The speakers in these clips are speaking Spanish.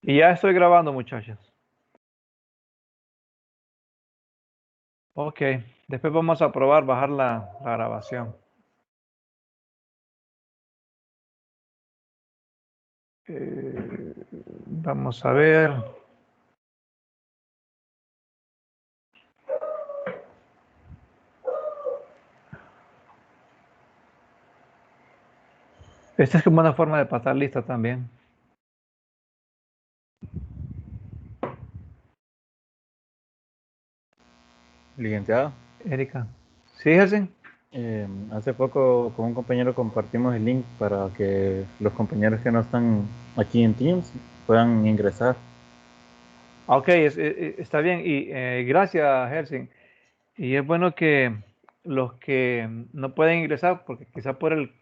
Y ya estoy grabando, muchachos. Ok, después vamos a probar bajar la grabación. Vamos a ver. Esta es como una forma de pasar lista también. Licenciado, Erika. ¿Sí, Helsing? hace poco con un compañero compartimos el link para que los compañeros que no están aquí en Teams puedan ingresar. Ok, está bien. Y gracias, Helsing. Y es bueno que los que no pueden ingresar, porque quizá por el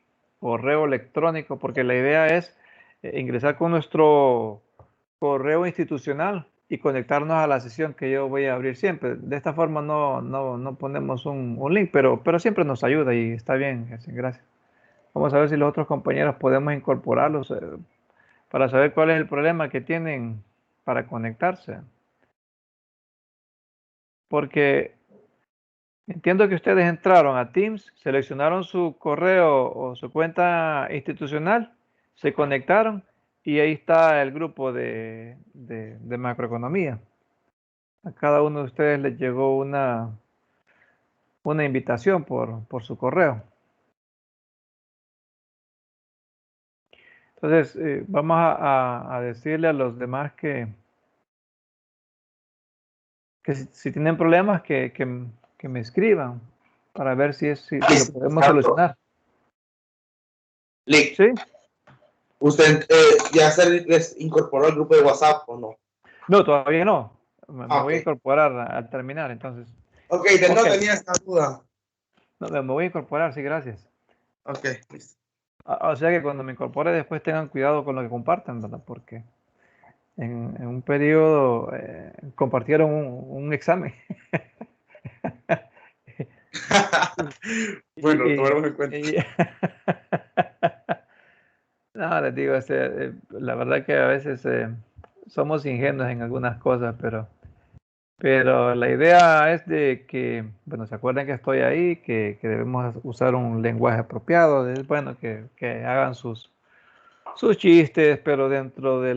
correo electrónico, porque la idea es ingresar con nuestro correo institucional y conectarnos a la sesión que yo voy a abrir siempre. De esta forma no ponemos un link, pero siempre nos ayuda y está bien, Helsing, gracias. Vamos a ver si los otros compañeros podemos incorporarlos para saber cuál es el problema que tienen para conectarse. Porque entiendo que ustedes entraron a Teams, seleccionaron su correo o su cuenta institucional, se conectaron y ahí está el grupo de macroeconomía. A cada uno de ustedes les llegó una invitación por su correo. Entonces, vamos a decirle a los demás que si tienen problemas, que me escriban para ver si lo podemos Licenciado, solucionar. Lick, ¿Sí? ¿usted ya se les incorporó al grupo de WhatsApp o no? No, todavía no. Me Ok. voy a incorporar al terminar, entonces. Ok, Ok. no tenía esta duda. No, me voy a incorporar, sí, gracias. Ok, listo. O sea que cuando me incorpore después tengan cuidado con lo que compartan, ¿verdad? Porque en un periodo compartieron un examen. Bueno, y, tomaremos en cuenta. y- no, les digo, la verdad que a veces somos ingenuos en algunas cosas, pero la idea es de que, bueno, se acuerden que estoy ahí, que debemos usar un lenguaje apropiado, es bueno que hagan sus chistes, pero de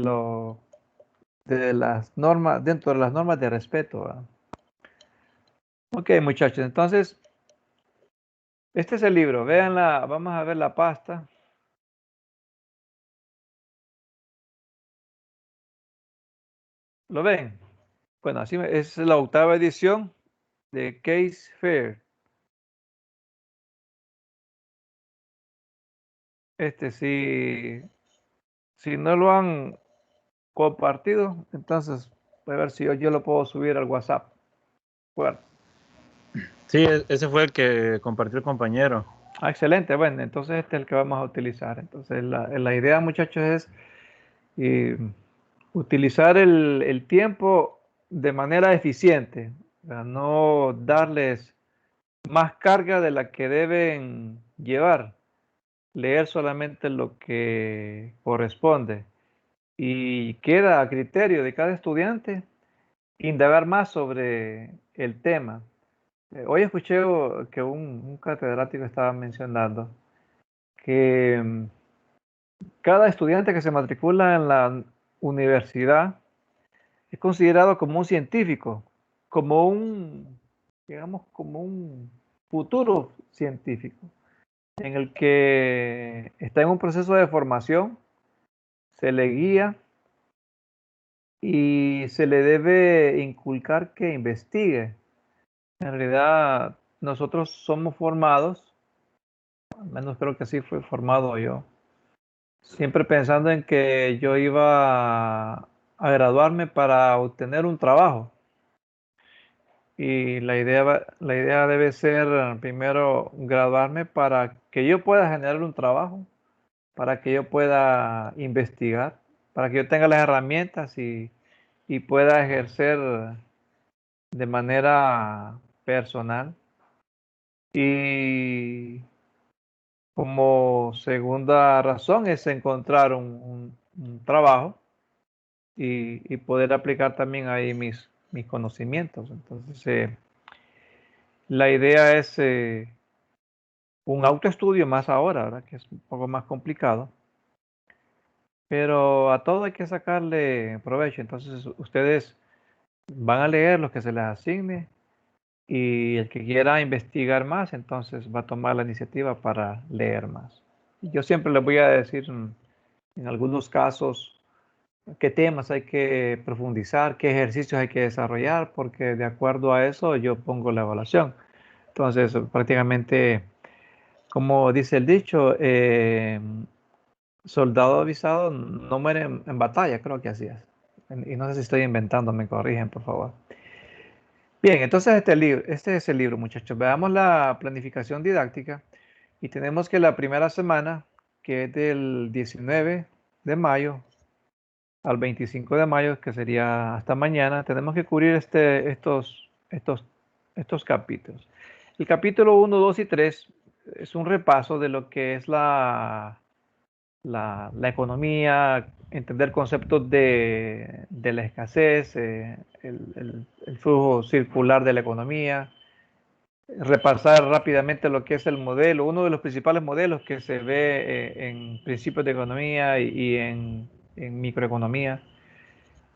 las normas, dentro de las normas de respeto, ¿verdad? Ok, muchachos, entonces, este es el libro, véanla, vamos a ver la pasta. ¿Lo ven? Bueno, es la octava edición de Case Fair. Si no lo han compartido, entonces voy a ver si yo lo puedo subir al WhatsApp. Bueno, Sí, ese fue el que compartió el compañero. excelente, bueno, entonces este es el que vamos a utilizar. Entonces la idea, muchachos, es eh, utilizar el tiempo de manera eficiente, para no darles más carga de la que deben llevar, leer solamente lo que corresponde y queda a criterio de cada estudiante indagar más sobre el tema. Hoy escuché que un catedrático estaba mencionando que cada estudiante que se matricula en la universidad es considerado como un científico, como digamos, como un futuro científico, en el que está en un proceso de formación, se le guía y se le debe inculcar que investigue. En realidad, nosotros somos formados, al menos creo que así fue formado yo, siempre pensando en que yo iba a graduarme para obtener un trabajo. Y la idea debe ser primero graduarme para que yo pueda generar un trabajo, para que yo pueda investigar, para que yo tenga las herramientas y pueda ejercer de manera personal. Y como segunda razón es encontrar un trabajo y poder aplicar también ahí mis conocimientos. Entonces, la idea es un autoestudio más ahora, ¿verdad? Que es un poco más complicado, pero a todo hay que sacarle provecho. Entonces, ustedes van a leer lo que se les asigne y el que quiera investigar más, entonces va a tomar la iniciativa para leer más. Yo siempre les voy a decir en algunos casos qué temas hay que profundizar, qué ejercicios hay que desarrollar, porque de acuerdo a eso yo pongo la evaluación. Entonces, prácticamente, como dice el dicho, soldado avisado no muere en batalla, creo que así es. Y no sé si estoy inventando, me corrigen, por favor. Bien, entonces este es el libro, muchachos. Veamos la planificación didáctica y tenemos que la primera semana, que es del 19 de mayo al 25 de mayo, que sería hasta mañana, tenemos que cubrir estos capítulos. El capítulo 1, 2 y 3 es un repaso de lo que es la economía, entender conceptos de la escasez, el flujo circular de la economía, repasar rápidamente lo que es el modelo, uno de los principales modelos que se ve en principios de economía y en microeconomía.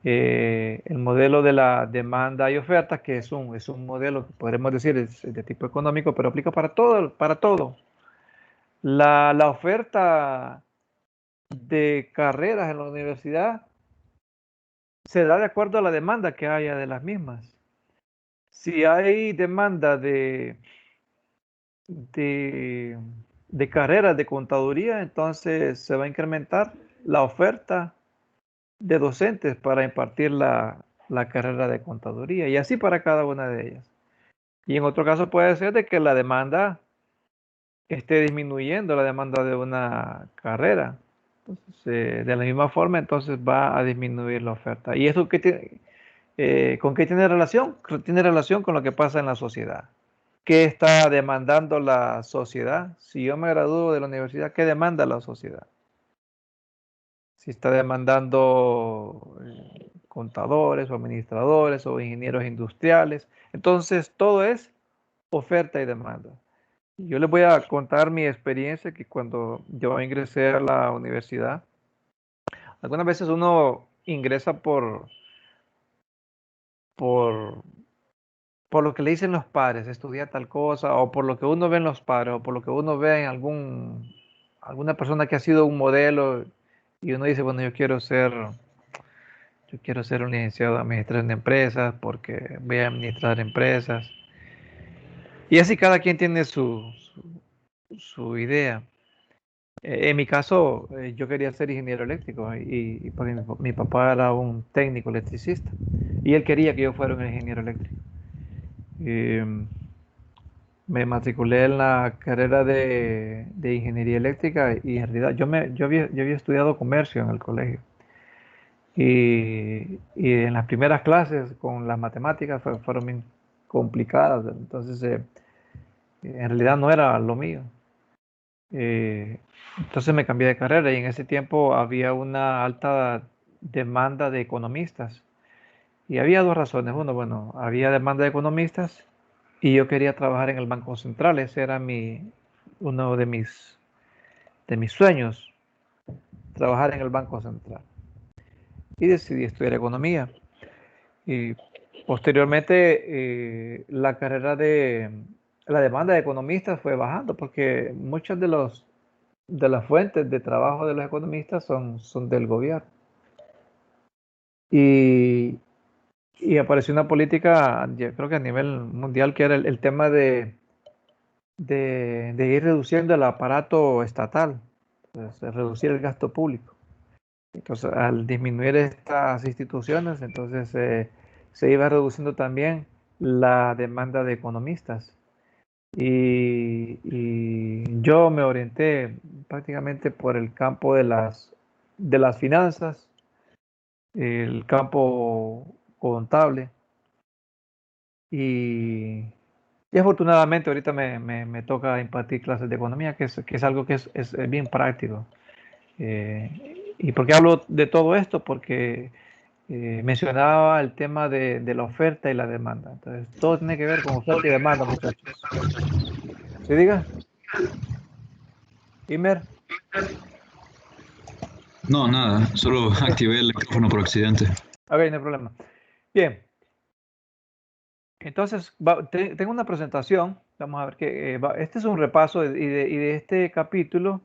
El modelo de la demanda y oferta, que es un modelo que podremos decir es de tipo económico, pero aplica para todo, para todo. La oferta de carreras en la universidad se da de acuerdo a la demanda que haya de las mismas. Si hay demanda de, de carreras de contaduría, entonces se va a incrementar la oferta de docentes para impartir la carrera de contaduría y así para cada una de ellas. Y en otro caso puede ser de que la demanda esté disminuyendo, la demanda de una carrera. Entonces, de la misma forma, entonces va a disminuir la oferta. ¿Y eso con qué tiene relación? Tiene relación con lo que pasa en la sociedad. ¿Qué está demandando la sociedad? Si yo me gradúo de la universidad, ¿qué demanda la sociedad? Si está demandando contadores o administradores o ingenieros industriales. Entonces, todo es oferta y demanda. Yo les voy a contar mi experiencia que cuando yo ingresé a la universidad, algunas veces uno ingresa por, por lo que le dicen los padres, estudiar tal cosa, o por lo que uno ve en los padres, o por lo que uno ve en alguna persona que ha sido un modelo, y uno dice, bueno, yo quiero ser un licenciado de administración de empresas porque voy a administrar empresas. Y así cada quien tiene su idea. En mi caso, yo quería ser ingeniero eléctrico y porque mi papá era un técnico electricista y él quería que yo fuera un ingeniero eléctrico. Eh, Me matriculé en la carrera de ingeniería eléctrica y en realidad yo había estudiado comercio en el colegio. Y en las primeras clases con las matemáticas fueron bien complicadas, entonces en realidad no era lo mío. Entonces me cambié de carrera y en ese tiempo había una alta demanda de economistas. Y había dos razones. Uno, bueno, había demanda de economistas y yo quería trabajar en el Banco Central. Ese era uno de mis sueños, trabajar en el Banco Central. Y decidí estudiar economía. Y posteriormente la carrera la demanda de economistas fue bajando porque muchas de las fuentes de trabajo de los economistas son del gobierno. Y, y apareció una política, yo creo que a nivel mundial, que era el tema de ir reduciendo el aparato estatal, entonces, reducir el gasto público. Entonces, al disminuir estas instituciones, entonces se iba reduciendo también la demanda de economistas. Y yo me orienté prácticamente por el campo de las finanzas, el campo contable y, y afortunadamente ahorita me toca impartir clases de economía, que es algo que es bien práctico. ¿Y por qué hablo de todo esto? Porque mencionaba el tema de la oferta y la demanda. Entonces, todo tiene que ver con oferta y demanda, muchachos. ¿Sí diga? Imer. No, nada, solo Ok, activé el micrófono por accidente. no hay problema. Bien, entonces tengo una presentación. Vamos a ver que este es un repaso y de este capítulo.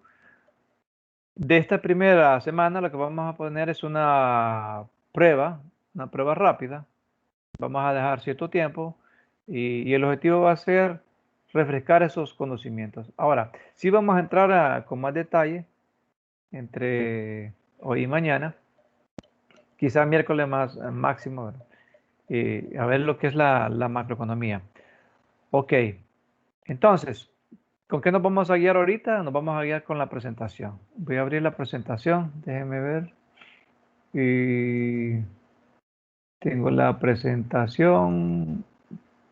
De esta primera semana lo que vamos a poner es una prueba rápida. Vamos a dejar cierto tiempo y el objetivo va a ser refrescar esos conocimientos. Ahora, sí vamos a entrar con más detalle entre hoy y mañana, quizá miércoles más máximo, ¿verdad? A ver lo que es la macroeconomía. Ok, entonces, ¿con qué nos vamos a guiar ahorita? Nos vamos a guiar con la presentación. Voy a abrir la presentación, déjenme ver. Y tengo la presentación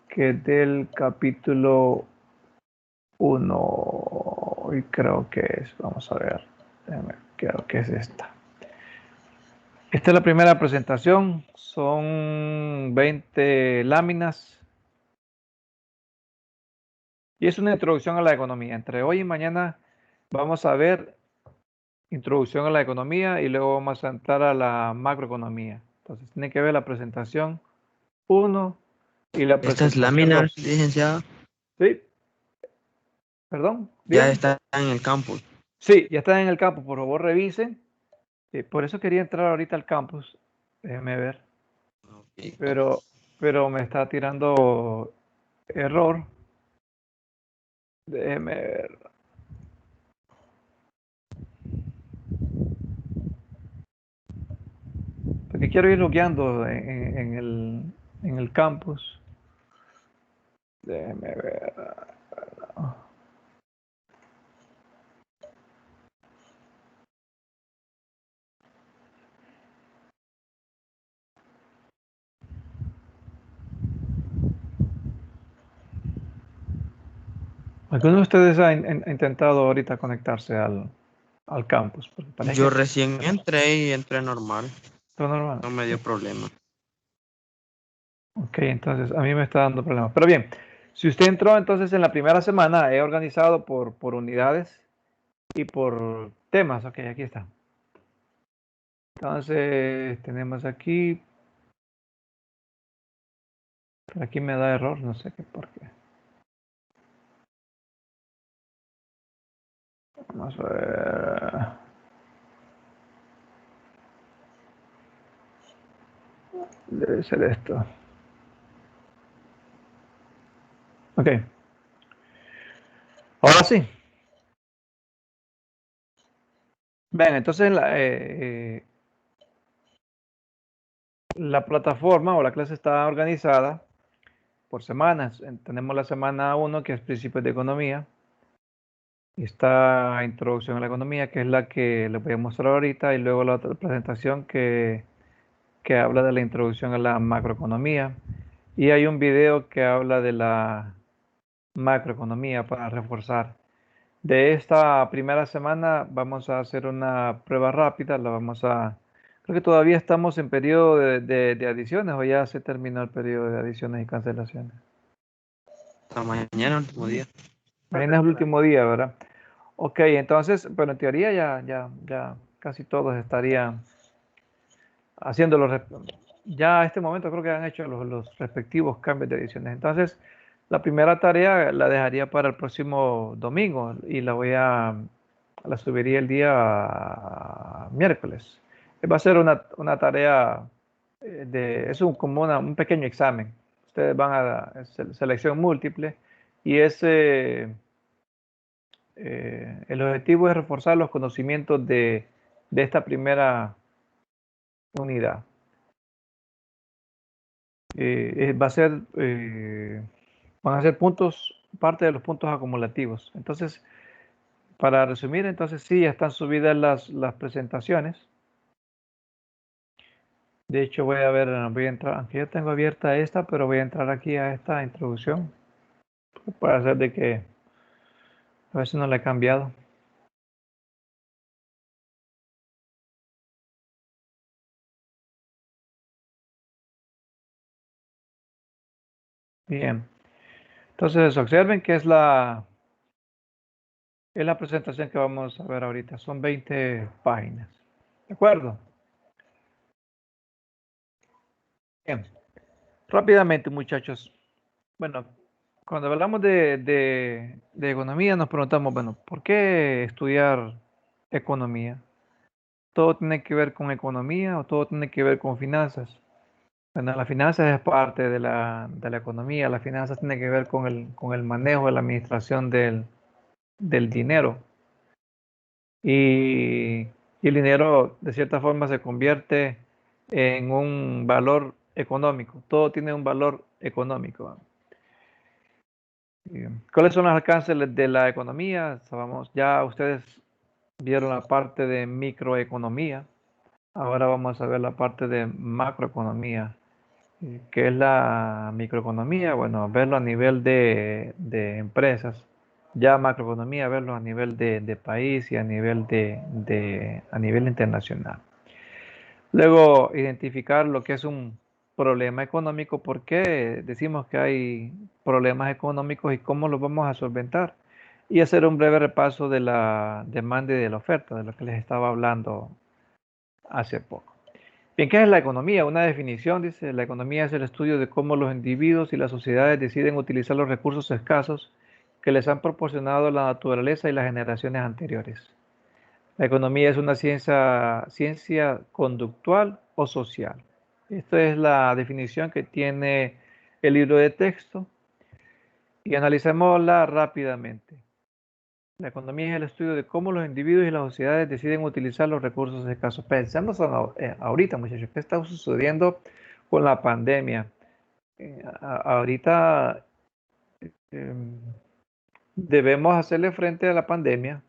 que es del capítulo 1 y creo que es, vamos a ver, creo que es esta. Esta es la primera presentación, son 20 láminas y es una introducción a la economía. Entre hoy y mañana vamos a ver introducción a la economía y luego vamos a entrar a la macroeconomía. Entonces tienen que ver la presentación 1 y la Estas presentación láminas, 2. licenciado, Sí, perdón, ya dígame. están en el campus. Sí, ya están en el campus, por favor revisen. Por eso quería entrar ahorita al campus, déjeme ver, Ok. pero me está tirando error. Déjeme ver. Porque quiero ir logueando en el campus. Déjeme ver. ¿Alguno de ustedes ha intentado ahorita conectarse al campus? Porque parece Yo que recién entré y entré normal, todo normal. no me dio problema. Ok, entonces a mí me está dando problemas. Pero bien, si usted entró entonces en la primera semana, he organizado por unidades y por temas. Ok, aquí está. Entonces tenemos aquí, pero aquí me da error, no sé qué por qué. Vamos a ver. Debe ser esto. Ok. Ahora sí. Ven, entonces la plataforma o la clase está organizada por semanas. Tenemos la semana 1, que es principios de economía. Esta introducción a la economía, que es la que les voy a mostrar ahorita, y luego la otra presentación que habla de la introducción a la macroeconomía. Y hay un video que habla de la macroeconomía para reforzar. De esta primera semana vamos a hacer una prueba rápida, creo que todavía estamos en periodo de adiciones o ya se terminó el periodo de adiciones y cancelaciones. Hasta mañana, último día. Mañana es el último día, ¿verdad? Ok, entonces, pero en teoría ya casi todos estarían haciendo ya a este momento creo que han hecho los respectivos cambios de ediciones. Entonces, la primera tarea la dejaría para el próximo domingo y la subiría el día miércoles. Va a ser una tarea como un pequeño examen. Ustedes van a selección múltiple y el objetivo es reforzar los conocimientos de esta primera unidad. Van a ser parte de los puntos acumulativos. Entonces, para resumir, entonces sí, ya están subidas las presentaciones. De hecho, voy a entrar, aunque yo tengo abierta esta, pero voy a entrar aquí a esta introducción para hacer de que a ver si no la he cambiado. Bien. Entonces, observen que es la presentación que vamos a ver ahorita. Son 20 páginas. ¿De acuerdo? Bien. Rápidamente, muchachos. Bueno, cuando hablamos de economía nos preguntamos, bueno, ¿por qué estudiar economía? ¿Todo tiene que ver con economía o todo tiene que ver con finanzas? Bueno, las finanzas es parte de la economía. Las finanzas tienen que ver con el manejo de la administración del dinero. Y el dinero, de cierta forma, se convierte en un valor económico. Todo tiene un valor económico. ¿Cuáles son los alcances de la economía? Sabemos, ya ustedes vieron la parte de microeconomía. Ahora vamos a ver la parte de macroeconomía. ¿Qué es la microeconomía? Bueno, verlo a nivel de empresas. Ya macroeconomía, verlo a nivel de país y a nivel a nivel internacional. Luego, identificar lo que es un problema económico, por qué decimos que hay problemas económicos y cómo los vamos a solventar. Y hacer un breve repaso de la demanda y de la oferta, de lo que les estaba hablando hace poco. Bien, ¿qué es la economía? Una definición dice, la economía es el estudio de cómo los individuos y las sociedades deciden utilizar los recursos escasos que les han proporcionado la naturaleza y las generaciones anteriores. La economía es una ciencia conductual o social. Esta es la definición que tiene el libro de texto y analicémosla rápidamente. La economía es el estudio de cómo los individuos y las sociedades deciden utilizar los recursos escasos. Pensemos ahorita, muchachos, ¿qué está sucediendo con la pandemia? Ahorita debemos hacerle frente a la pandemia.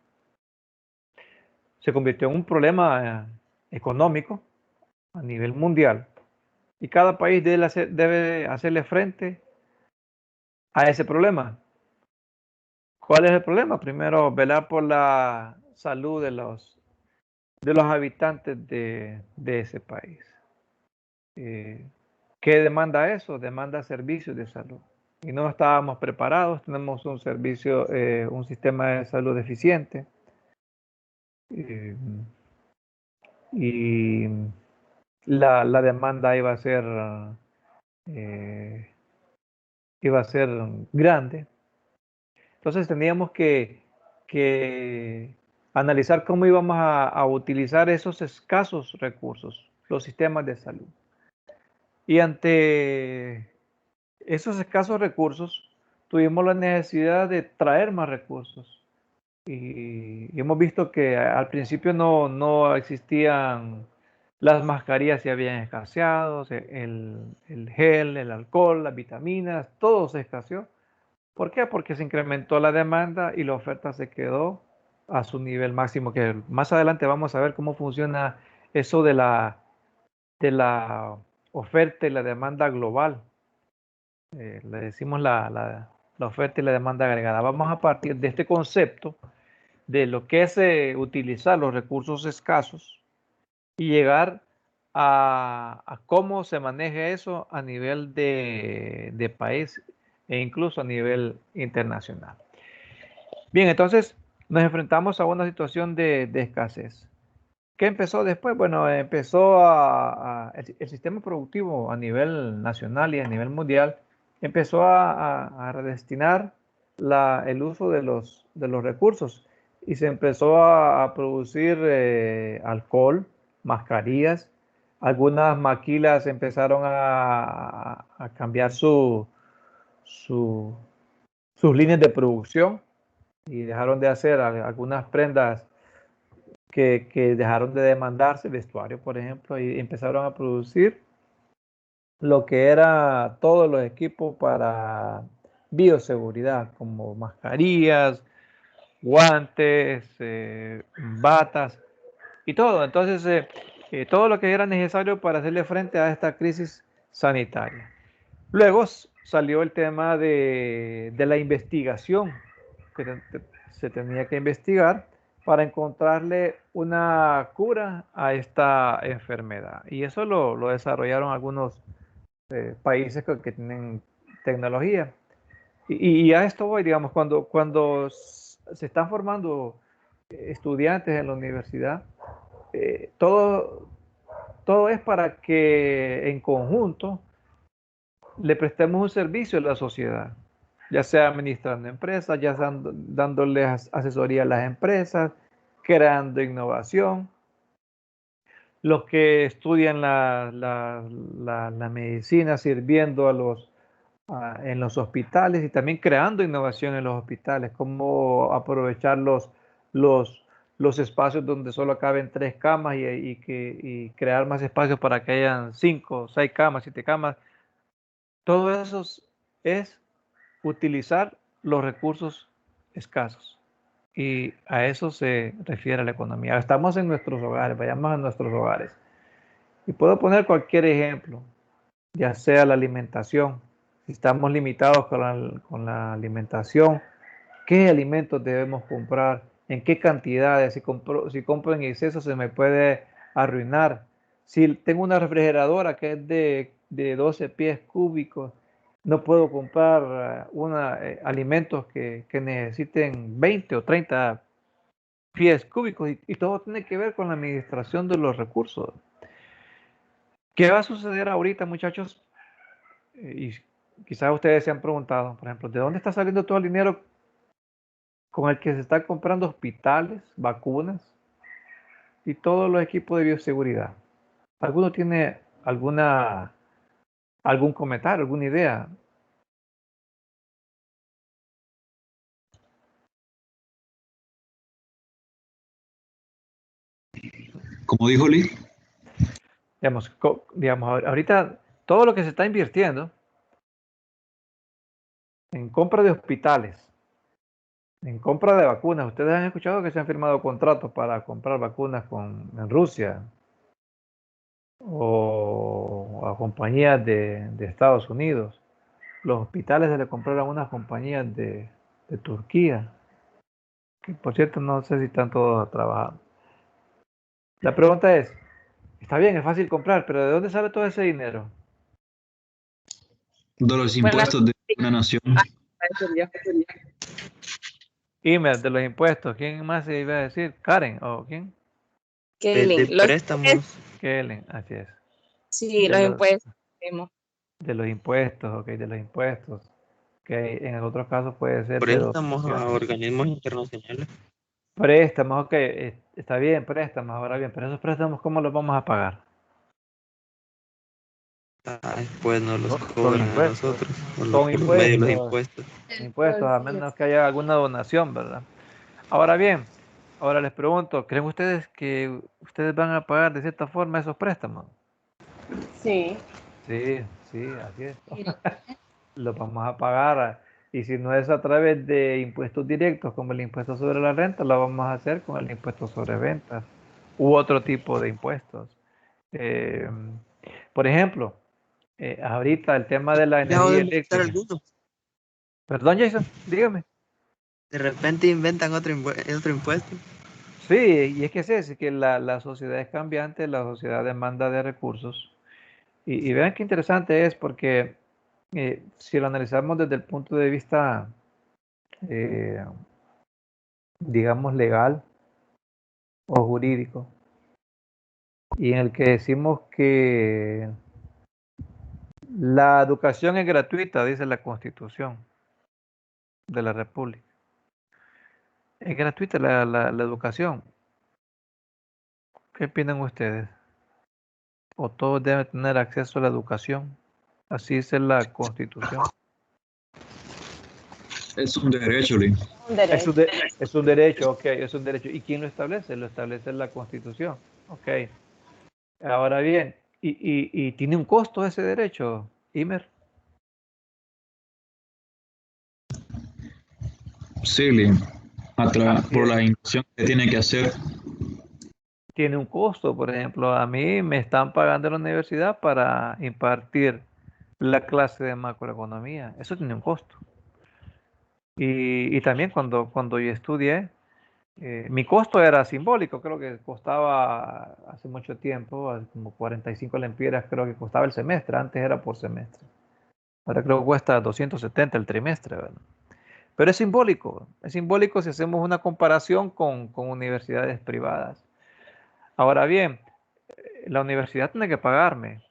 Se convirtió en un problema económico a nivel mundial y cada país debe hacerle frente a ese problema. ¿Cuál es el problema? Primero, velar por la salud de los habitantes de ese país. ¿Qué demanda eso? Demanda servicios de salud. Y no estábamos preparados, tenemos un servicio, un sistema de salud deficiente. Y la demanda iba a ser grande. Entonces teníamos que analizar cómo íbamos a utilizar esos escasos recursos, los sistemas de salud. Y ante esos escasos recursos, tuvimos la necesidad de traer más recursos. Y hemos visto que al principio no existían las mascarillas, se habían escaseado, el gel, el alcohol, las vitaminas, todo se escaseó. ¿Por qué? Porque se incrementó la demanda y la oferta se quedó a su nivel máximo, que más adelante vamos a ver cómo funciona eso de la oferta y la demanda global. Le decimos la oferta y la demanda agregada. Vamos a partir de este concepto de lo que es utilizar los recursos escasos y llegar a cómo se maneja eso a nivel de país e incluso a nivel internacional. Bien, entonces nos enfrentamos a una situación de escasez. ¿Qué empezó después? Bueno, empezó el sistema productivo a nivel nacional y a nivel mundial empezó a redestinar el uso de los recursos y se empezó a producir alcohol, mascarillas. Algunas maquilas empezaron a cambiar sus líneas de producción y dejaron de hacer algunas prendas que dejaron de demandarse, vestuario, por ejemplo, y empezaron a producir lo que era todos los equipos para bioseguridad, como mascarillas, guantes, batas y todo. Entonces, todo lo que era necesario para hacerle frente a esta crisis sanitaria. Luego salió el tema de la investigación, que se tenía que investigar para encontrarle una cura a esta enfermedad. Y eso lo desarrollaron algunos países que tienen tecnología. Y a esto voy, digamos, cuando se están formando estudiantes en la universidad, todo es para que en conjunto le prestemos un servicio a la sociedad, ya sea administrando empresas, ya sea dándoles asesoría a las empresas, creando innovación. Los que estudian la medicina sirviendo en los hospitales y también creando innovación en los hospitales, cómo aprovechar los espacios donde solo caben 3 camas y crear más espacios para que hayan 5, 6 camas, 7 camas. Todo eso es utilizar los recursos escasos. Y a eso se refiere la economía. Estamos en nuestros hogares, vayamos a nuestros hogares. Y puedo poner cualquier ejemplo, ya sea la alimentación. Si estamos limitados con la alimentación, ¿qué alimentos debemos comprar? ¿En qué cantidades? Si compro en exceso se me puede arruinar. Si tengo una refrigeradora que es de 12 pies cúbicos, no puedo comprar alimentos que necesiten 20 o 30 pies cúbicos y todo tiene que ver con la administración de los recursos. ¿Qué va a suceder ahorita, muchachos? Y quizás ustedes se han preguntado, por ejemplo, ¿de dónde está saliendo todo el dinero con el que se están comprando hospitales, vacunas y todos los equipos de bioseguridad? ¿Alguno tiene algún comentario, alguna idea? Como dijo Lee, Digamos, ahorita todo lo que se está invirtiendo en compra de hospitales, en compra de vacunas. Ustedes han escuchado que se han firmado contratos para comprar vacunas en Rusia o a compañías de Estados Unidos. Los hospitales se le compraron a unas compañías de Turquía, que por cierto no sé si están todos trabajando. La pregunta es, está bien, es fácil comprar, pero ¿de dónde sale todo ese dinero? de los impuestos de una nación. Imer, de los impuestos. ¿Quién más se iba a decir? ¿Karen o quién? De Los préstamos. Kellen, así es. sí, De los los, impuestos. de los impuestos, ok, de los impuestos. Que en el otro caso puede ser de Préstamos a donaciones. organismos internacionales. Préstamos, ok, está bien, préstamos, ahora bien, pero esos préstamos, ¿cómo los vamos a pagar? Después nos los Con cobran a impuestos. nosotros Con por medio de los impuestos. impuestos. Impuestos, a menos que haya alguna donación, ¿verdad? Ahora bien, ahora les pregunto, ¿creen ustedes que ustedes van a pagar de cierta forma esos préstamos? Sí. Sí, sí, así es. Los vamos a pagar. Y si no es a través de impuestos directos como el impuesto sobre la renta, lo vamos a hacer con el impuesto sobre ventas u otro tipo de impuestos. Eh, por ejemplo, ahorita el tema de la Acabo de energía inventar eléctrica. alguno. Perdón, Jason, dígame. De repente inventan otro impuesto. Sí, y es que es que la sociedad es cambiante, la sociedad demanda de recursos. Y vean qué interesante es porque si lo analizamos desde el punto de vista, eh, digamos, legal o jurídico, y en el que decimos que la educación es gratuita, dice la Constitución de la República. Es gratuita la educación. ¿Qué opinan ustedes? ¿O todos deben tener acceso a la educación? Así dice la Constitución. Es un derecho, Lee. Un Es un, derecho. es un derecho, ok, es un derecho. ¿Y quién lo establece? Lo establece la Constitución. Ok. Ahora bien, ¿y tiene un costo ese derecho, Imer? Sí, Lee. Así Por es. la inversión que tiene que hacer. Tiene un costo, por ejemplo, a mí me están pagando en la universidad para impartir la clase de macroeconomía. Eso tiene un costo. Y también cuando yo estudié, mi costo era simbólico, creo que costaba hace mucho tiempo, como 45 lempiras creo que costaba el semestre, antes era por semestre. Ahora creo que cuesta 270 el trimestre, ¿verdad? Pero es simbólico si hacemos una comparación con universidades privadas. Ahora bien, la universidad tiene que pagarme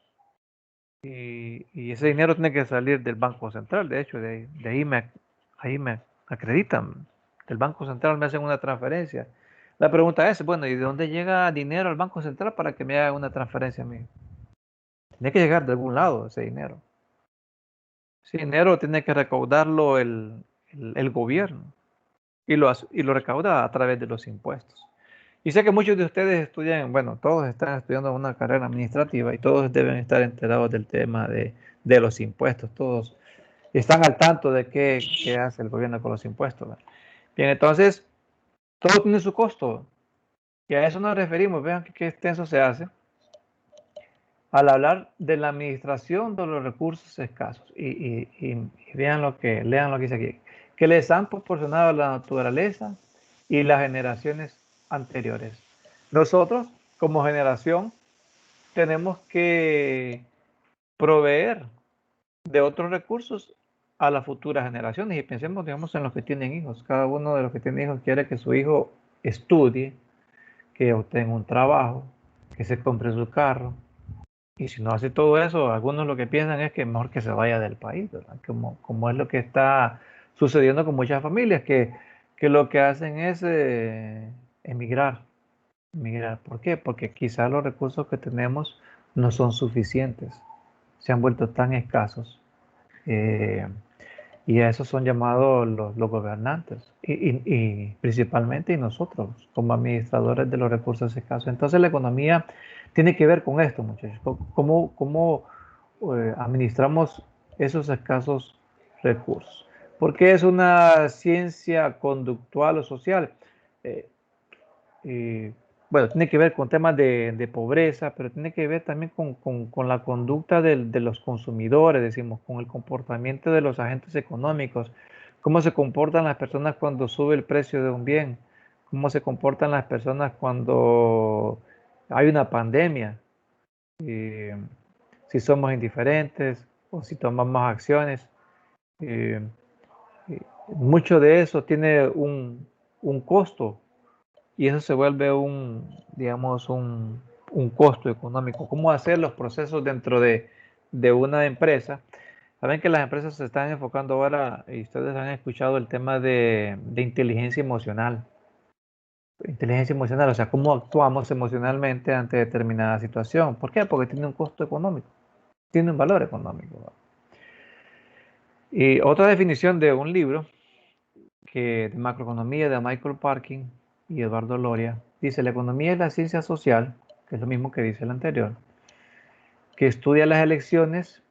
y ese dinero tiene que salir del Banco Central. De hecho, de ahí me acreditan. Del Banco Central me hacen una transferencia. La pregunta es, bueno, ¿y de dónde llega dinero al Banco Central para que me haga una transferencia a mí? Tiene que llegar de algún lado ese dinero. Ese dinero tiene que recaudarlo el gobierno y lo recauda a través de los impuestos. Y sé que muchos de ustedes estudian, bueno, todos están estudiando una carrera administrativa y todos deben estar enterados del tema de los impuestos. Todos están al tanto de qué hace el gobierno con los impuestos, ¿verdad? Bien, entonces, todo tiene su costo. Y a eso nos referimos. Vean qué extenso se hace al hablar de la administración de los recursos escasos. Y vean lean lo que dice aquí. Que les han proporcionado la naturaleza y las generaciones anteriores. Nosotros, como generación, tenemos que proveer de otros recursos a las futuras generaciones. Y pensemos, digamos, en los que tienen hijos. Cada uno de los que tiene hijos quiere que su hijo estudie, que obtenga un trabajo, que se compre su carro. Y si no hace todo eso, algunos lo que piensan es que es mejor que se vaya del país, ¿verdad? Como es lo que está sucediendo con muchas familias, que lo que hacen es emigrar. Emigrar. ¿Por qué? Porque quizás los recursos que tenemos no son suficientes, se han vuelto tan escasos. eh, y a esos son llamados los gobernantes y principalmente nosotros como administradores de los recursos escasos. Entonces la economía tiene que ver con esto, muchachos. ¿Cómo administramos esos escasos recursos? Porque es una ciencia conductual o social. Eh, bueno, tiene que ver con temas de pobreza, pero tiene que ver también con la conducta de los consumidores, decimos, con el comportamiento de los agentes económicos, cómo se comportan las personas cuando sube el precio de un bien, cómo se comportan las personas cuando hay una pandemia, eh, si somos indiferentes o si tomamos acciones. eh, Mucho de eso tiene un costo y eso se vuelve digamos, un costo económico. ¿Cómo hacer los procesos dentro de una empresa? Saben que las empresas se están enfocando ahora, y ustedes han escuchado el tema de inteligencia emocional. Inteligencia emocional, o sea, cómo actuamos emocionalmente ante determinada situación. ¿Por qué? Porque tiene un costo económico, tiene un valor económico. Y otra definición de un libro de macroeconomía de Michael Parkin y Eduardo Loria, dice: la economía es la ciencia social, que es lo mismo que dice el anterior, que estudia las elecciones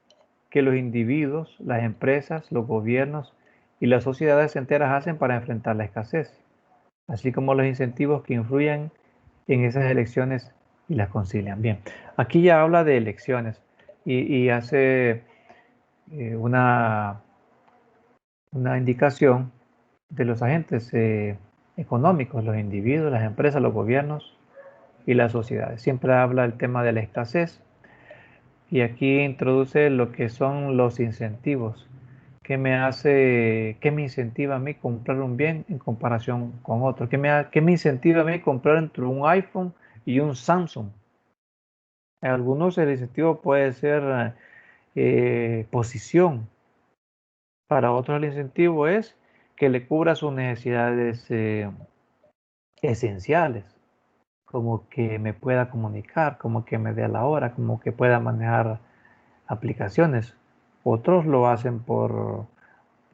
que los individuos, las empresas, los gobiernos y las sociedades enteras hacen para enfrentar la escasez, así como los incentivos que influyen en esas elecciones y las concilian. Bien, aquí ya habla de elecciones y hace una indicación de los agentes económicos, los individuos, las empresas, los gobiernos y las sociedades. Siempre habla el tema de la escasez y aquí introduce lo que son los incentivos. ¿Qué me incentiva a mí comprar un bien en comparación con otro? ¿Qué me incentiva a mí comprar entre un iPhone y un Samsung? En algunos el incentivo puede ser posición. Para otros el incentivo es que le cubra sus necesidades esenciales, como que me pueda comunicar, como que me dé a la hora, como que pueda manejar aplicaciones. Otros lo hacen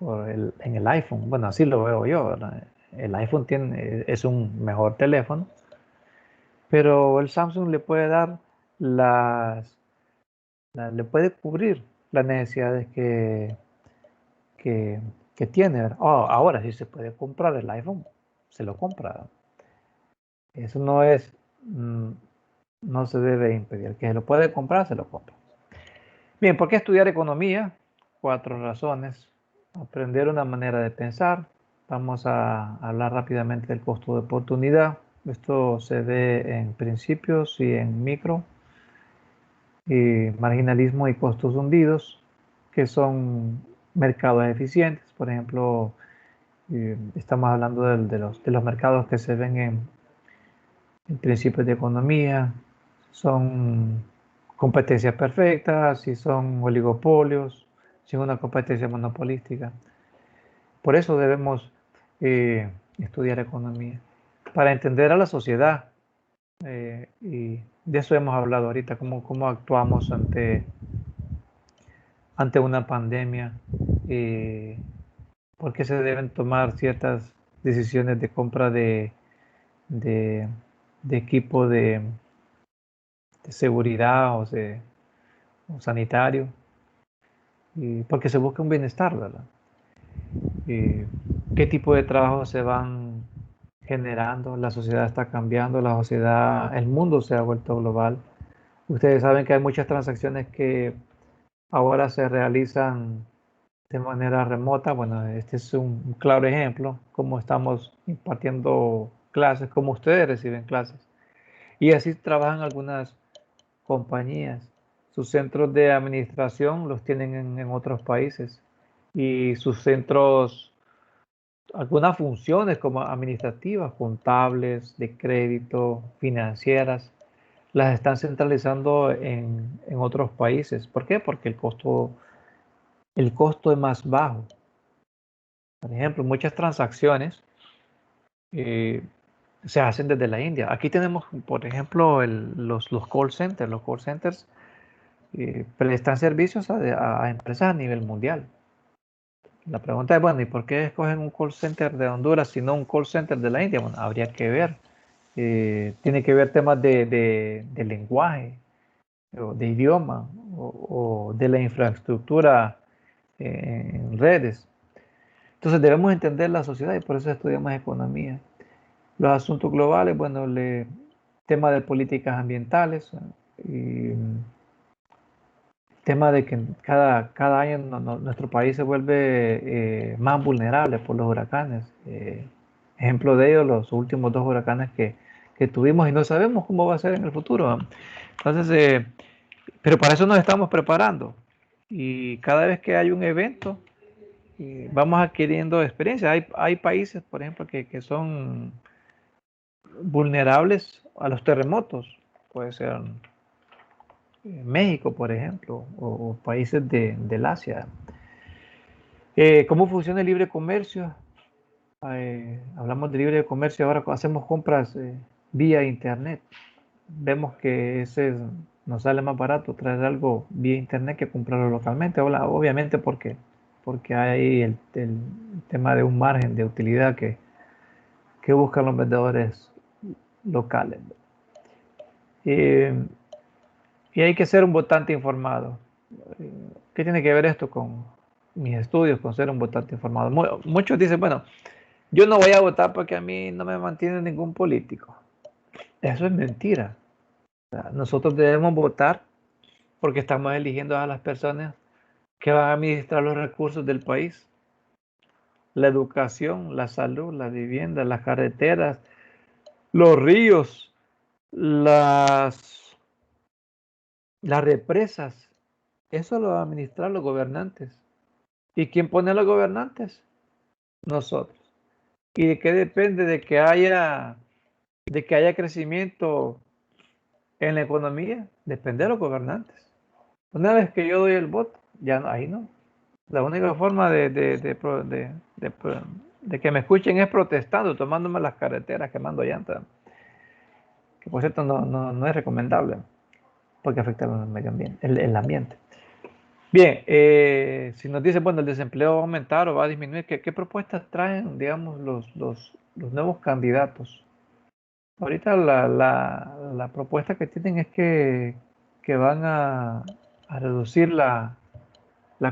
en el iPhone. Bueno, así lo veo yo, ¿verdad? El iPhone es un mejor teléfono, pero el Samsung le puede dar le puede cubrir las necesidades que, que tiene, ¿verdad? Oh, ahora sí se puede comprar el iPhone, se lo compra. Eso no se debe impedir. El que se lo puede comprar, se lo compra. Bien, ¿por qué estudiar economía? 4 razones. Aprender una manera de pensar. Vamos a hablar rápidamente del costo de oportunidad. Esto se ve en principios y en micro. Marginalismo y costos hundidos. que son mercados eficientes. Por ejemplo, estamos hablando de los mercados que se ven en principios de economía, son competencias perfectas, si son oligopolios, si es una competencia monopolística. Por eso debemos estudiar economía, para entender a la sociedad. Y de eso hemos hablado ahorita, cómo actuamos ante una pandemia, por qué se deben tomar ciertas decisiones de compra de equipo de seguridad o sanitario, porque se busca un bienestar, ¿verdad? ¿Qué tipo de trabajos se van generando? La sociedad está cambiando, el mundo se ha vuelto global. Ustedes saben que hay muchas transacciones que ahora se realizan de manera remota. Bueno, este es un claro ejemplo, cómo estamos impartiendo clases, cómo ustedes reciben clases. Y así trabajan algunas compañías. Sus centros de administración los tienen en otros países, y sus centros, algunas funciones como administrativas, contables, de crédito, financieras, las están centralizando en otros países. ¿Por qué? Porque el costo es más bajo. Por ejemplo, muchas transacciones se hacen desde la India. Aquí tenemos, por ejemplo, los call centers. Los call centers prestan servicios a empresas a nivel mundial. La pregunta es, bueno, ¿y por qué escogen un call center de Honduras y no un call center de la India? Bueno, habría que ver. Tiene que ver temas de lenguaje, o de idioma, o de la infraestructura en redes. Entonces debemos entender la sociedad, y por eso estudiamos economía. Los asuntos globales, bueno, tema de políticas ambientales, y tema de que cada año nuestro país se vuelve más vulnerable por los huracanes. Ejemplo de ello, los últimos 2 huracanes que tuvimos, y no sabemos cómo va a ser en el futuro. Entonces, pero para eso nos estamos preparando, y cada vez que hay un evento, vamos adquiriendo experiencia. Hay países, por ejemplo, que son vulnerables a los terremotos. Puede ser México, por ejemplo, o países del Asia. ¿Cómo funciona el libre comercio? Hablamos de libre comercio, ahora hacemos compras vía internet. Vemos que nos sale más barato traer algo vía internet que comprarlo localmente. Obviamente porque hay el tema de un margen de utilidad que buscan los vendedores locales. Y hay que ser un votante informado. ¿Qué tiene que ver esto con mis estudios, con ser un votante informado? Muchos dicen, bueno, yo no voy a votar porque a mí no me mantiene ningún político. Eso es mentira. O sea, nosotros debemos votar porque estamos eligiendo a las personas que van a administrar los recursos del país. La educación, la salud, la vivienda, las carreteras, los ríos, las represas. Eso lo van a administrar los gobernantes. ¿Y quién pone a los gobernantes? Nosotros. ¿Y de qué depende de que haya crecimiento en la economía? Depende de los gobernantes. Una vez que yo doy el voto, ya no, ahí no. La única forma de que me escuchen es protestando, tomándome las carreteras, quemando llantas. Que por cierto no es recomendable, porque afecta al medio ambiente, el ambiente. Bien, si nos dice, bueno, el desempleo va a aumentar o va a disminuir, ¿qué propuestas traen, digamos, los nuevos candidatos? Ahorita la propuesta que tienen es que van a reducir la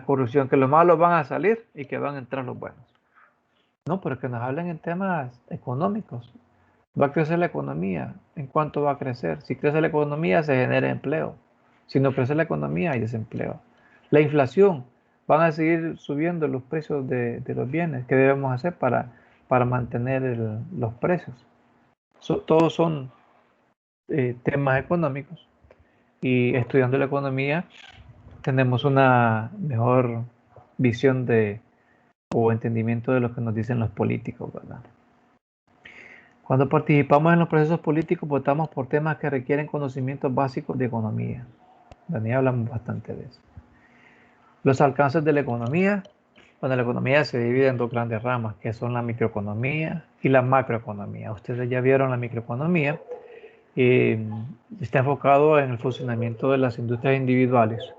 corrupción, que los malos van a salir y que van a entrar los buenos. No, pero que nos hablen en temas económicos. ¿Va a crecer la economía? ¿En cuánto va a crecer? Si crece la economía, se genera empleo. Si no crece la economía, hay desempleo. La inflación, van a seguir subiendo los precios de los bienes. ¿Qué debemos hacer para mantener los precios? Todos son temas económicos, y estudiando la economía tenemos una mejor visión o entendimiento de lo que nos dicen los políticos, ¿verdad? Cuando participamos en los procesos políticos, votamos por temas que requieren conocimientos básicos de economía. Dani, hablamos bastante de eso. Los alcances de la economía. Bueno, la economía se divide en dos grandes ramas, que son la microeconomía y la macroeconomía. Ustedes ya vieron la microeconomía. Está enfocado en el funcionamiento de las industrias individuales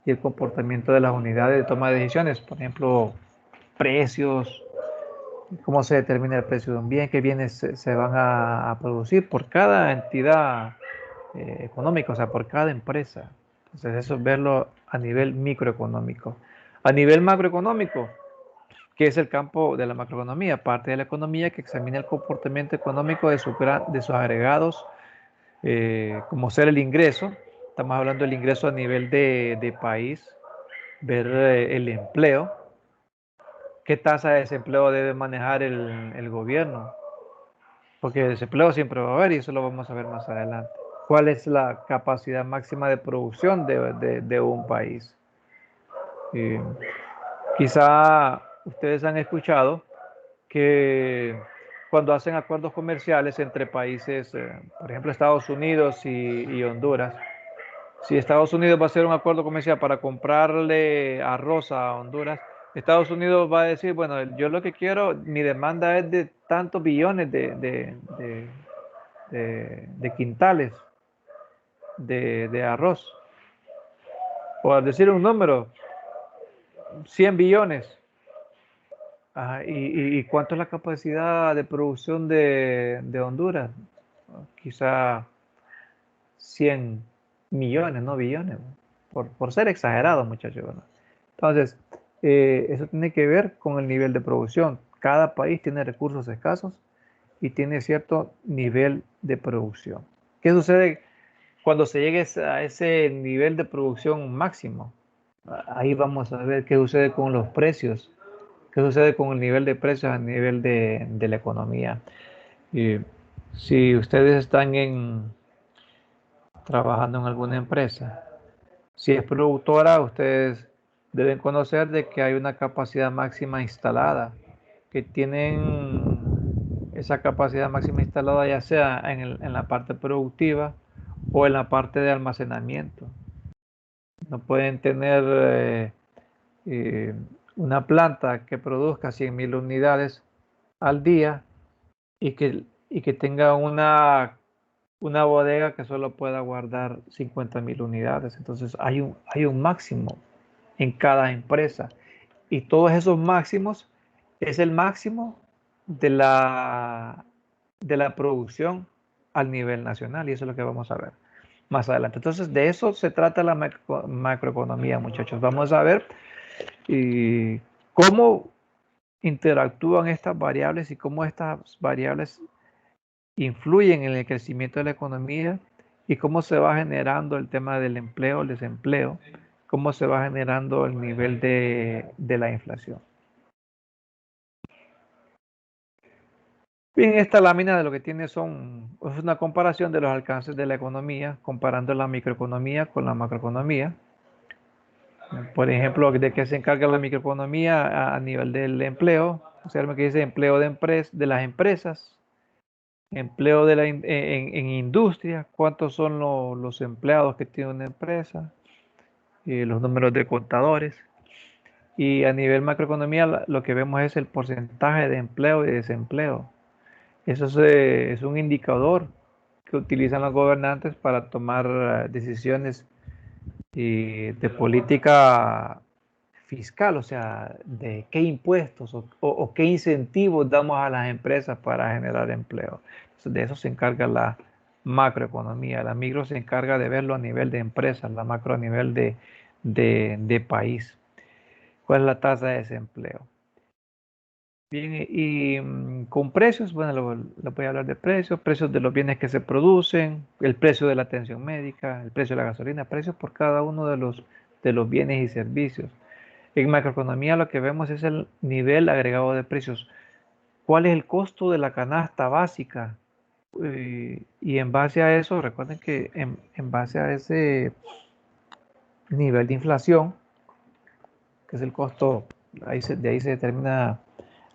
y el comportamiento de las unidades de toma de decisiones. Por ejemplo, precios, cómo se determina el precio de un bien, qué bienes se van a producir por cada entidad económica, o sea, por cada empresa. Entonces eso es verlo a nivel microeconómico. A nivel macroeconómico, que es el campo de la macroeconomía, parte de la economía que examina el comportamiento económico de sus agregados, como ser el ingreso. Estamos hablando del ingreso a nivel de país, ver el empleo, qué tasa de desempleo debe manejar el gobierno, porque desempleo siempre va a haber y eso lo vamos a ver más adelante. ¿Cuál es la capacidad máxima de producción de un país? Quizá ustedes han escuchado que cuando hacen acuerdos comerciales entre países, por ejemplo Estados Unidos y Honduras, si Estados Unidos va a hacer un acuerdo comercial para comprarle arroz a Honduras, Estados Unidos va a decir, bueno, yo lo que quiero, mi demanda es de tantos billones de quintales de arroz. O al decir un número, 100 billones. Ajá, ¿y cuánto es la capacidad de producción de Honduras? Quizá 100 millones, no billones, por ser exagerado, muchachos, ¿verdad? Entonces, eso tiene que ver con el nivel de producción. Cada país tiene recursos escasos y tiene cierto nivel de producción. ¿Qué sucede cuando se llegue a ese nivel de producción máximo? Ahí vamos a ver qué sucede con los precios, qué sucede con el nivel de precios a nivel de la economía. Y si ustedes están trabajando en alguna empresa, si es productora, ustedes deben conocer de que hay una capacidad máxima instalada, que tienen esa capacidad máxima instalada ya sea en la parte productiva o en la parte de almacenamiento. No pueden tener una planta que produzca 100.000 unidades al día y que tenga una bodega que solo pueda guardar 50.000 unidades. Entonces hay un máximo en cada empresa y todos esos máximos es el máximo de la producción al nivel nacional y eso es lo que vamos a ver más adelante. Entonces de eso se trata la macroeconomía, muchachos. Vamos a ver cómo interactúan estas variables y cómo estas variables influyen en el crecimiento de la economía y cómo se va generando el tema del empleo, el desempleo, cómo se va generando el nivel de la inflación. Bien, esta lámina de lo que tiene es una comparación de los alcances de la economía, comparando la microeconomía con la macroeconomía. Por ejemplo, ¿de qué se encarga la microeconomía a nivel del empleo? O sea, lo que dice empleo de las empresas, empleo en industria, cuántos son los empleados que tiene una empresa, los números de contadores. Y a nivel macroeconomía lo que vemos es el porcentaje de empleo y desempleo. Eso es un indicador que utilizan los gobernantes para tomar decisiones de política fiscal, o sea, de qué impuestos o qué incentivos damos a las empresas para generar empleo. Entonces, de eso se encarga la macroeconomía. La micro se encarga de verlo a nivel de empresas, la macro a nivel de país. ¿Cuál es la tasa de desempleo? Bien, y con precios, bueno, le voy a hablar de precios de los bienes que se producen, el precio de la atención médica, el precio de la gasolina, precios por cada uno de los bienes y servicios. En macroeconomía lo que vemos es el nivel agregado de precios. ¿Cuál es el costo de la canasta básica? Y en base a eso, recuerden que en base a nivel de inflación, que es el costo, de ahí se determina,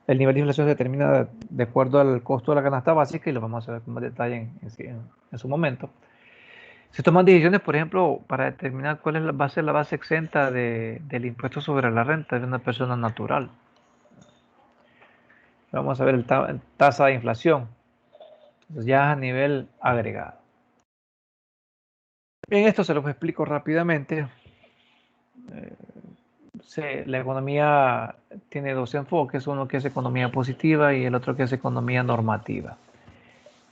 el nivel de inflación se determina de acuerdo al costo de la canasta básica y lo vamos a ver con más detalle en su momento. Se toman decisiones, por ejemplo, para determinar cuál va a ser la base exenta del impuesto sobre la renta de una persona natural. Vamos a ver el tasa de inflación, entonces ya a nivel agregado. Bien, esto se los explico rápidamente. La economía tiene dos enfoques, uno que es economía positiva y el otro que es economía normativa.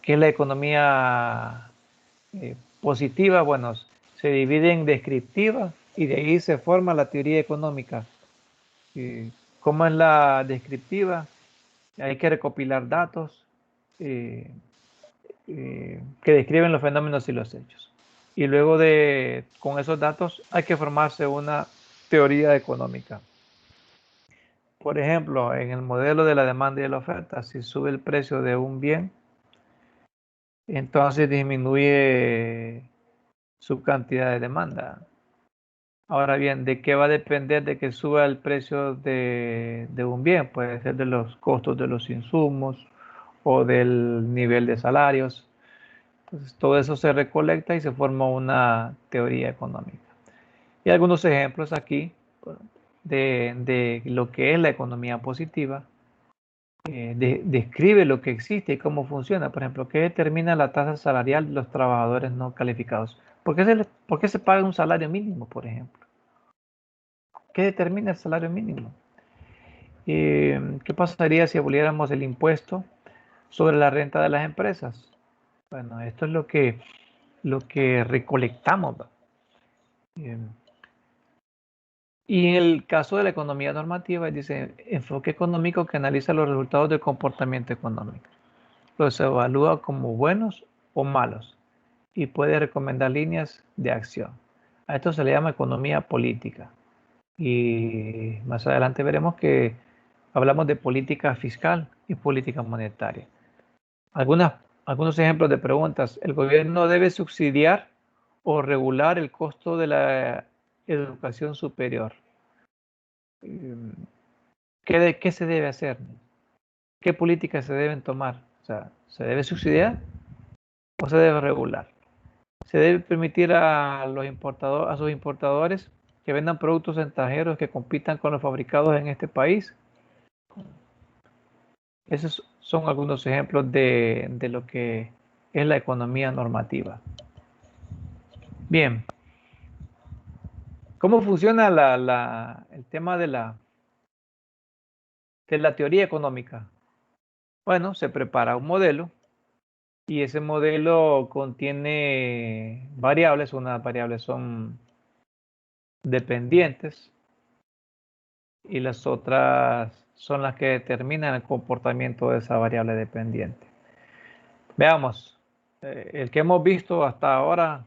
¿Qué es la economía positiva? Bueno, se divide en descriptiva y de ahí se forma la teoría económica. ¿Cómo es la descriptiva? Hay que recopilar datos que describen los fenómenos y los hechos. Y luego con esos datos hay que formarse una teoría económica. Por ejemplo, en el modelo de la demanda y de la oferta, si sube el precio de un bien, entonces disminuye su cantidad de demanda. Ahora bien, ¿de qué va a depender de que suba el precio de un bien? Puede ser de los costos de los insumos o del nivel de salarios. Entonces, todo eso se recolecta y se forma una teoría económica. Y algunos ejemplos aquí de lo que es la economía positiva. Describe lo que existe y cómo funciona. Por ejemplo, ¿qué determina la tasa salarial de los trabajadores no calificados? ¿Por qué se paga un salario mínimo, por ejemplo? ¿Qué determina el salario mínimo? ¿Qué pasaría si aboliéramos el impuesto sobre la renta de las empresas? Bueno, esto es lo que recolectamos. Y en el caso de la economía normativa, dice enfoque económico que analiza los resultados del comportamiento económico. Los evalúa como buenos o malos y puede recomendar líneas de acción. A esto se le llama economía política. Y más adelante veremos que hablamos de política fiscal y política monetaria. Algunos ejemplos de preguntas. ¿El gobierno debe subsidiar o regular el costo de la educación superior? ¿Qué se debe hacer? ¿Qué políticas se deben tomar? O sea, ¿se debe subsidiar o se debe regular? ¿Se debe permitir a sus importadores que vendan productos extranjeros que compitan con los fabricados en este país? Esos son algunos ejemplos de lo que es la economía normativa. Bien, ¿cómo funciona el tema de la teoría económica? Bueno, se prepara un modelo y ese modelo contiene variables. Unas variables son dependientes y las otras son las que determinan el comportamiento de esa variable dependiente. Veamos, el que hemos visto hasta ahora,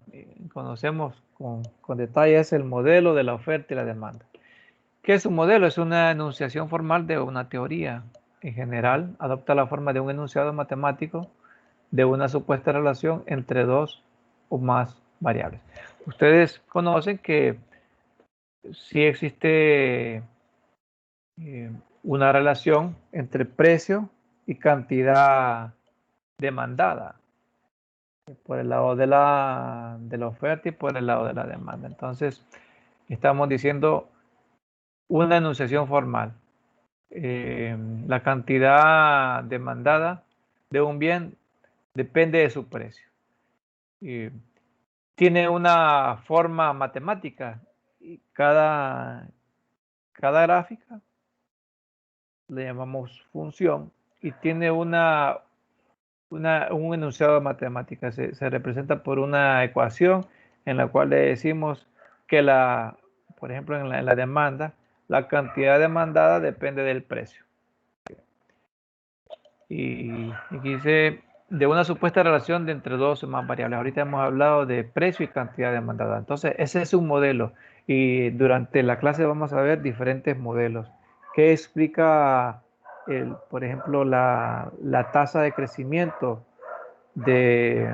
conocemos con detalle, es el modelo de la oferta y la demanda. ¿Qué es un modelo? Es una enunciación formal de una teoría. En general, adopta la forma de un enunciado matemático de una supuesta relación entre dos o más variables. Ustedes conocen que sí existe una relación entre precio y cantidad demandada por el lado de la oferta y por el lado de la demanda. Entonces, estamos diciendo una enunciación formal. La cantidad demandada de un bien depende de su precio. Tiene una forma matemática y cada gráfica le llamamos función y tiene un enunciado matemático. Se representa por una ecuación en la cual le decimos que por ejemplo, en la demanda, la cantidad demandada depende del precio. Y aquí dice de una supuesta relación de entre dos o más variables. Ahorita hemos hablado de precio y cantidad demandada. Entonces, ese es un modelo. Y durante la clase vamos a ver diferentes modelos. ¿Qué explica, por ejemplo, la tasa de crecimiento de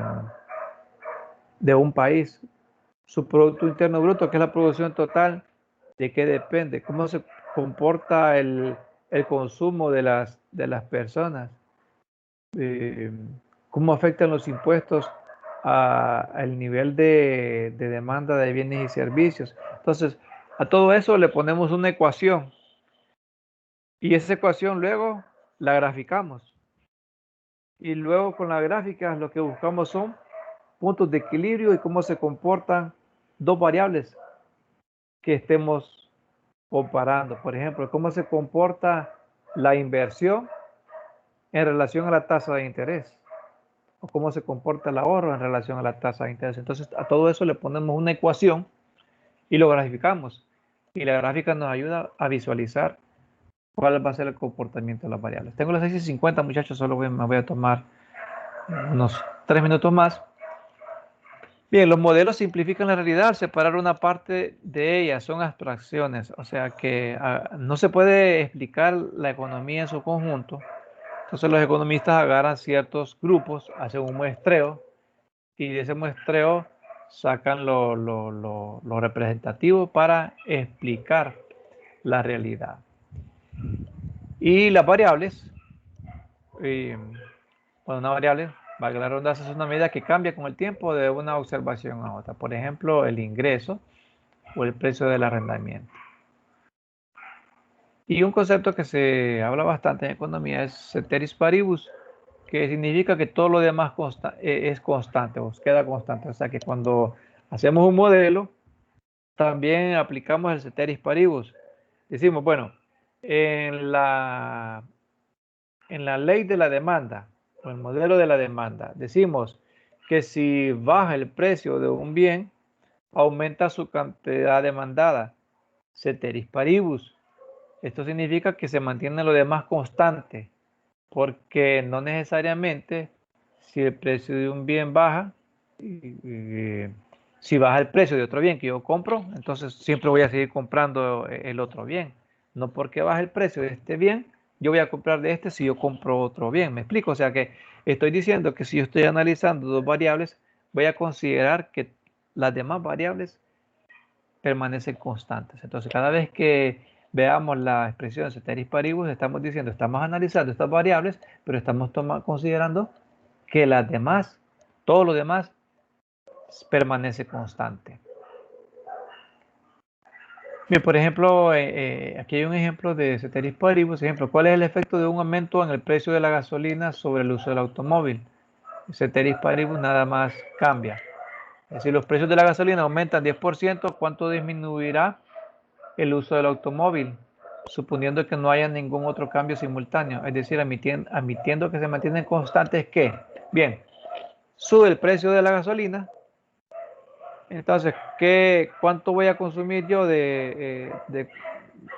un país? Su Producto Interno Bruto, que es la producción total, ¿de qué depende? ¿Cómo se comporta el consumo de las personas? ¿Cómo afectan los impuestos al nivel de demanda de bienes y servicios? Entonces, a todo eso le ponemos una ecuación y esa ecuación luego la graficamos. Y luego con las gráficas lo que buscamos son puntos de equilibrio y cómo se comportan dos variables que estemos comparando. Por ejemplo, cómo se comporta la inversión en relación a la tasa de interés o cómo se comporta el ahorro en relación a la tasa de interés. Entonces, a todo eso le ponemos una ecuación y lo graficamos. Y la gráfica nos ayuda a visualizar cuál va a ser el comportamiento de las variables. Tengo las 6:50, muchachos, solo me voy a tomar unos 3 minutos más. Bien, los modelos simplifican la realidad al separar una parte de ellas, son abstracciones, o sea que no se puede explicar la economía en su conjunto. Entonces los economistas agarran ciertos grupos, hacen un muestreo y de ese muestreo sacan lo representativo para explicar la realidad. Y las variables, una variable, valga la redundancia, es una medida que cambia con el tiempo de una observación a otra. Por ejemplo, el ingreso o el precio del arrendamiento. Y un concepto que se habla bastante en economía es ceteris paribus, que significa que todo lo demás es constante o queda constante. O sea que cuando hacemos un modelo, también aplicamos el ceteris paribus. Decimos, bueno, en la ley de la demanda o el modelo de la demanda, decimos que si baja el precio de un bien, aumenta su cantidad demandada. Ceteris paribus. Esto significa que se mantiene lo demás constante, porque no necesariamente si el precio de un bien baja, si baja el precio de otro bien que yo compro, entonces siempre voy a seguir comprando el otro bien. No porque baja el precio de este bien, yo voy a comprar de este si yo compro otro bien. ¿Me explico? O sea que estoy diciendo que si yo estoy analizando dos variables, voy a considerar que las demás variables permanecen constantes. Entonces, cada vez que veamos la expresión ceteris paribus, estamos diciendo, estamos analizando estas variables, pero estamos considerando que las demás, todo lo demás, permanece constante. Bien, por ejemplo, aquí hay un ejemplo de ceteris paribus. Ejemplo, ¿cuál es el efecto de un aumento en el precio de la gasolina sobre el uso del automóvil? Ceteris paribus nada más cambia. Es decir, los precios de la gasolina aumentan 10%, ¿cuánto disminuirá el uso del automóvil? Suponiendo que no haya ningún otro cambio simultáneo, es decir, admitiendo que se mantienen constantes, ¿qué? Bien, sube el precio de la gasolina, entonces, ¿cuánto voy a consumir yo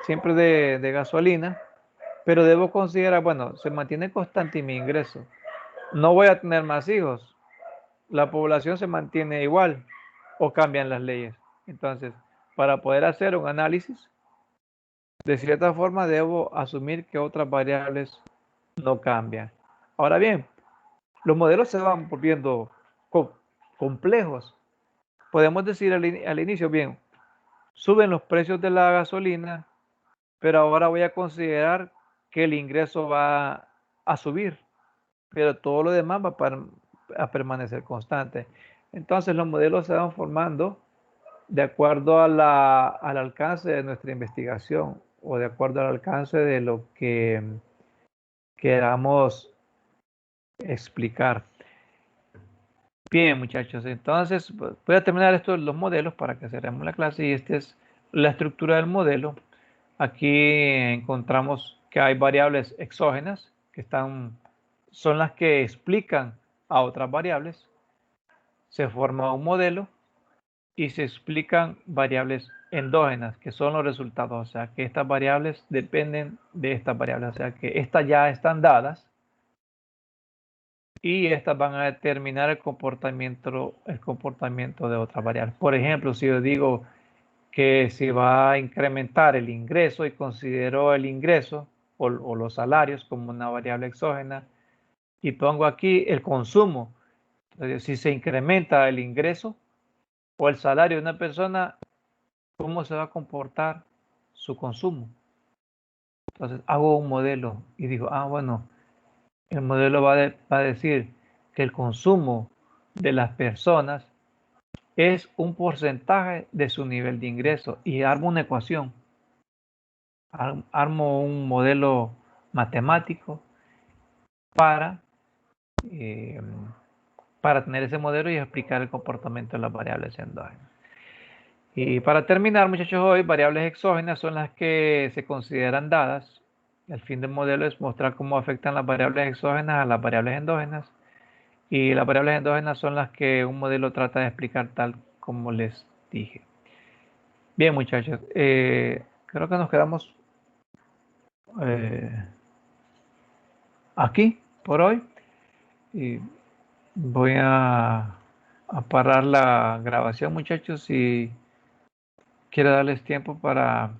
siempre de gasolina? Pero debo considerar, bueno, se mantiene constante mi ingreso, no voy a tener más hijos, la población se mantiene igual o cambian las leyes. Entonces, para poder hacer un análisis, de cierta forma debo asumir que otras variables no cambian. Ahora bien, los modelos se van volviendo complejos. Podemos decir al inicio, bien, suben los precios de la gasolina, pero ahora voy a considerar que el ingreso va a subir, pero todo lo demás va a permanecer constante. Entonces los modelos se van formando de acuerdo al alcance de nuestra investigación o de acuerdo al alcance de lo que queramos explicar. Bien, muchachos, entonces voy a terminar los modelos para que cerremos la clase y esta es la estructura del modelo. Aquí encontramos que hay variables exógenas que son las que explican a otras variables. Se forma un modelo y se explican variables endógenas, que son los resultados. O sea, que estas variables dependen de estas variables. O sea, que estas ya están dadas y estas van a determinar el comportamiento de otras variables. Por ejemplo, si yo digo que se va a incrementar el ingreso y considero el ingreso o los salarios como una variable exógena y pongo aquí el consumo. Entonces, si se incrementa el ingreso, o el salario de una persona, cómo se va a comportar su consumo. Entonces hago un modelo y digo, bueno, el modelo va a decir que el consumo de las personas es un porcentaje de su nivel de ingreso, y armo una ecuación, armo un modelo matemático para tener ese modelo y explicar el comportamiento de las variables endógenas. Y para terminar, muchachos, hoy variables exógenas son las que se consideran dadas. El fin del modelo es mostrar cómo afectan las variables exógenas a las variables endógenas. Y las variables endógenas son las que un modelo trata de explicar tal como les dije. Bien, muchachos, creo que nos quedamos aquí por hoy. Y voy a parar la grabación, muchachos, y quiero darles tiempo para